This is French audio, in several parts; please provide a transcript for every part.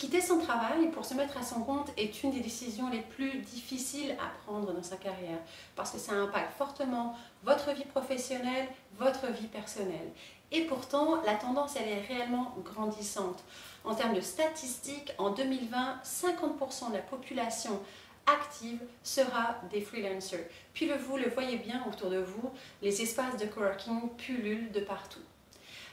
Quitter son travail pour se mettre à son compte est une des décisions les plus difficiles à prendre dans sa carrière parce que ça impacte fortement votre vie professionnelle, votre vie personnelle. Et pourtant, la tendance, elle est réellement grandissante. En termes de statistiques, en 2020, 50% de la population active sera des freelancers. Puis vous le voyez bien autour de vous, les espaces de coworking pullulent de partout.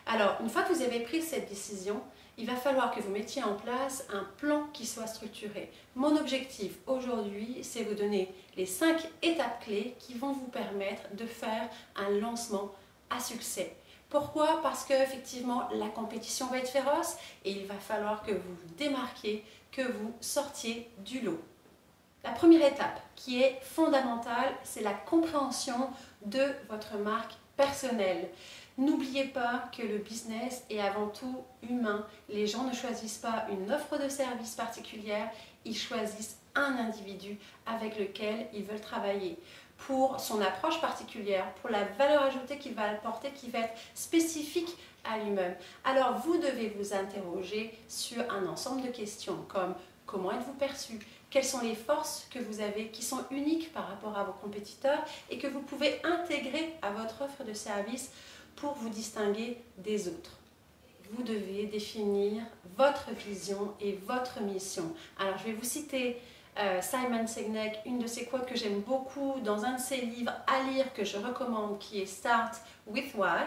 Alors, une fois que vous avez pris cette décision, il va falloir que vous mettiez en place un plan qui soit structuré. Mon objectif aujourd'hui, c'est vous donner les 5 étapes clés qui vont vous permettre de faire un lancement à succès. Pourquoi? Parce qu'effectivement, la compétition va être féroce et il va falloir que vous vous démarquiez, que vous sortiez du lot. La première étape qui est fondamentale, c'est la compréhension de votre marque personnelle. N'oubliez pas que le business est avant tout humain. Les gens ne choisissent pas une offre de service particulière, ils choisissent un individu avec lequel ils veulent travailler pour son approche particulière, pour la valeur ajoutée qu'il va apporter qui va être spécifique à lui-même. Alors vous devez vous interroger sur un ensemble de questions comme comment êtes-vous perçu? Quelles sont les forces que vous avez qui sont uniques par rapport à vos compétiteurs et que vous pouvez intégrer à votre offre de service pour vous distinguer des autres? Vous devez définir votre vision et votre mission. Alors je vais vous citer Simon Sinek, une de ses quotes que j'aime beaucoup dans un de ses livres à lire que je recommande qui est Start with Why,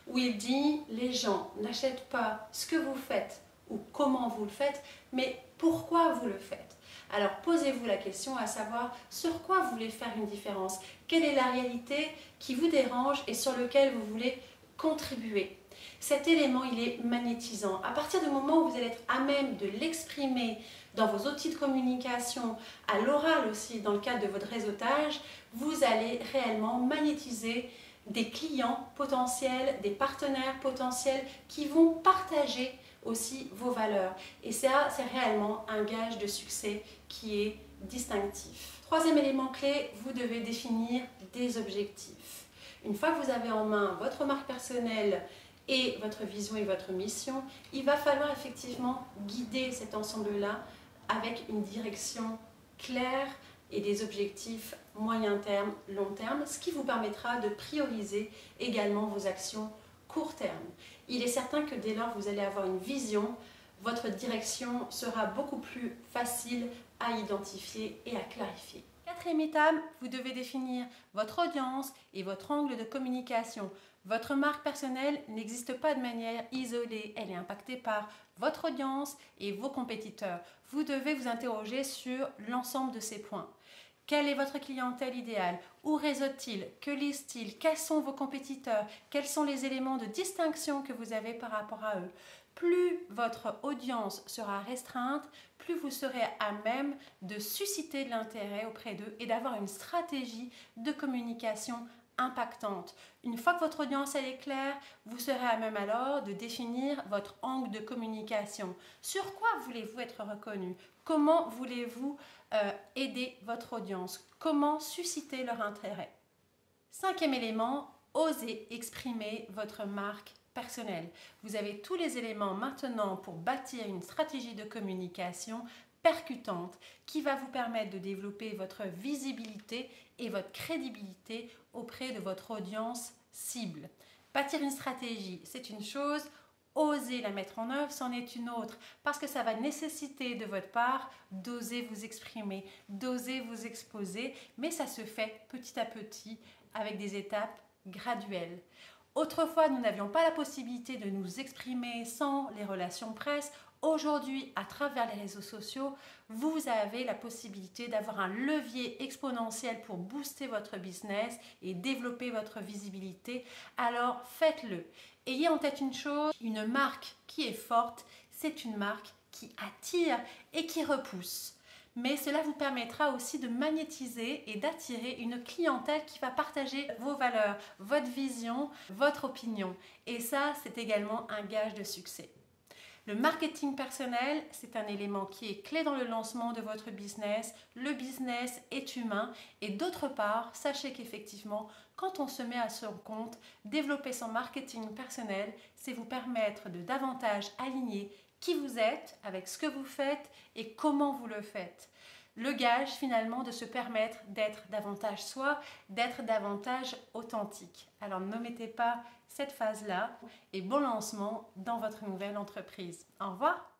où il dit les gens n'achètent pas ce que vous faites ou comment vous le faites, mais pourquoi vous le faites. Alors posez-vous la question à savoir sur quoi vous voulez faire une différence, quelle est la réalité qui vous dérange et sur lequel vous voulez contribuer. Cet élément, il est magnétisant. À partir du moment où vous allez être à même de l'exprimer dans vos outils de communication, à l'oral aussi, dans le cadre de votre réseautage, vous allez réellement magnétiser des clients potentiels, des partenaires potentiels qui vont partager aussi vos valeurs. Et ça, c'est réellement un gage de succès qui est distinctif. Troisième élément clé, vous devez définir des objectifs. Une fois que vous avez en main votre marque personnelle et votre vision et votre mission, il va falloir effectivement guider cet ensemble-là avec une direction claire et des objectifs moyen terme, long terme, ce qui vous permettra de prioriser également vos actions court terme. Il est certain que dès lors que vous allez avoir une vision, votre direction sera beaucoup plus facile à identifier et à clarifier. Quatrième étape, vous devez définir votre audience et votre angle de communication. Votre marque personnelle n'existe pas de manière isolée, elle est impactée par votre audience et vos compétiteurs. Vous devez vous interroger sur l'ensemble de ces points. Quelle est votre clientèle idéale? Où réseau-t-il? Que lisent-ils? Quels sont vos compétiteurs? Quels sont les éléments de distinction que vous avez par rapport à eux? Plus votre audience sera restreinte, plus vous serez à même de susciter de l'intérêt auprès d'eux et d'avoir une stratégie de communication impactante. Une fois que votre audience elle est claire, vous serez à même alors de définir votre angle de communication. Sur quoi voulez-vous être reconnu? Comment voulez-vous aider votre audience? Comment susciter leur intérêt? Cinquième élément, osez exprimer votre marque personnelle. Vous avez tous les éléments maintenant pour bâtir une stratégie de communication percutante qui va vous permettre de développer votre visibilité et votre crédibilité auprès de votre audience cible. Bâtir une stratégie, c'est une chose, oser la mettre en œuvre, c'en est une autre, parce que ça va nécessiter de votre part d'oser vous exprimer, d'oser vous exposer, mais ça se fait petit à petit avec des étapes graduelles. Autrefois, nous n'avions pas la possibilité de nous exprimer sans les relations presse. Aujourd'hui, à travers les réseaux sociaux, vous avez la possibilité d'avoir un levier exponentiel pour booster votre business et développer votre visibilité. Alors, faites-le. Ayez en tête une chose, une marque qui est forte, c'est une marque qui attire et qui repousse. Mais cela vous permettra aussi de magnétiser et d'attirer une clientèle qui va partager vos valeurs, votre vision, votre opinion. Et ça, c'est également un gage de succès. Le marketing personnel, c'est un élément qui est clé dans le lancement de votre business. Le business est humain et d'autre part, sachez qu'effectivement, quand on se met à son compte, développer son marketing personnel, c'est vous permettre de davantage aligner qui vous êtes, avec ce que vous faites et comment vous le faites. Le gage finalement de se permettre d'être davantage soi, d'être davantage authentique. Alors n'omettez pas cette phase-là et bon lancement dans votre nouvelle entreprise. Au revoir!